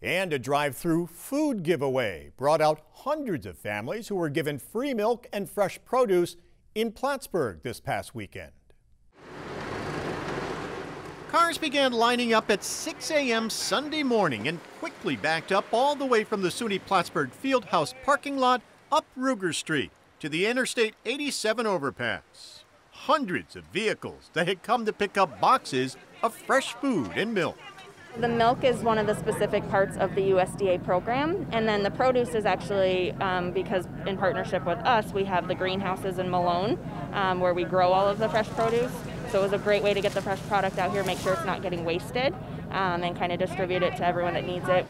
And a drive-through food giveaway brought out hundreds of families who were given free milk and fresh produce in Plattsburgh this past weekend. Cars began lining up at 6 a.m. Sunday morning and quickly backed up all the way from the SUNY Plattsburgh Field House parking lot up Ruger Street to the Interstate 87 overpass. Hundreds of vehicles that had come to pick up boxes of fresh food and milk. The milk is one of the specific parts of the USDA program, and then the produce is actually, because in partnership with us, we have the greenhouses in Malone where we grow all of the fresh produce. So it was a great way to get the fresh product out here, make sure it's not getting wasted, and kind of distribute it to everyone that needs it.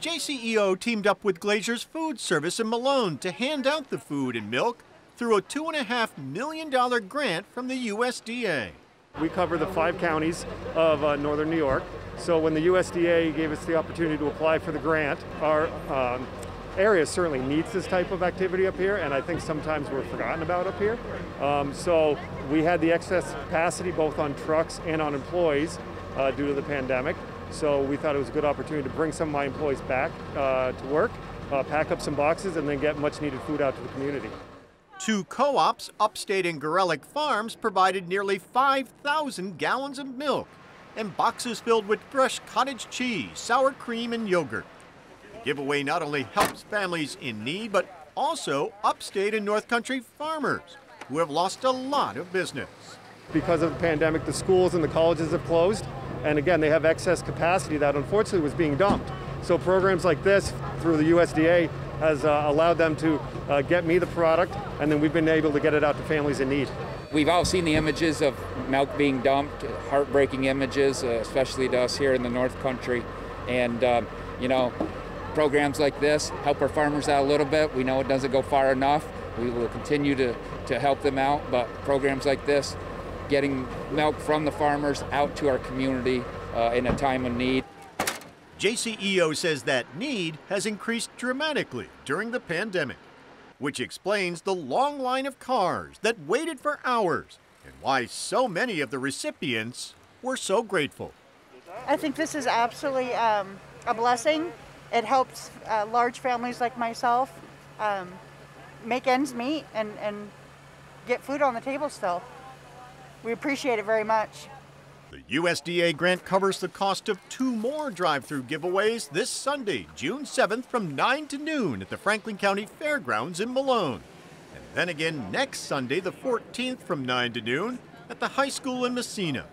JCEO teamed up with Glazier's Food Service in Malone to hand out the food and milk through a $2.5 million grant from the USDA. We cover the 5 counties of northern New York. So when the USDA gave us the opportunity to apply for the grant, our area certainly needs this type of activity up here, and I think sometimes we're forgotten about up here. So we had the excess capacity both on trucks and on employees due to the pandemic. So we thought it was a good opportunity to bring some of my employees back to work, pack up some boxes, and then get much needed food out to the community. 2 co-ops, Upstate and Gorelick Farms, provided nearly 5,000 gallons of milk and boxes filled with fresh cottage cheese, sour cream, and yogurt. The giveaway not only helps families in need, but also upstate and North Country farmers who have lost a lot of business. Because of the pandemic, the schools and the colleges have closed, and again, they have excess capacity that unfortunately was being dumped. So programs like this through the USDA has allowed them to get me the product, and then we've been able to get it out to families in need. We've all seen the images of milk being dumped, heartbreaking images, especially to us here in the North Country. And, you know, programs like this help our farmers out a little bit. We know it doesn't go far enough. We will continue to help them out, but programs like this, getting milk from the farmers out to our community in a time of need. JCEO says that need has increased dramatically during the pandemic, which explains the long line of cars that waited for hours and why so many of the recipients were so grateful. I think this is absolutely a blessing. It helps large families like myself make ends meet and get food on the table still. We appreciate it very much. The USDA grant covers the cost of 2 more drive-through giveaways this Sunday, June 7th from 9 to noon at the Franklin County Fairgrounds in Malone. And then again next Sunday, the 14th from 9 to noon at the high school in Massena.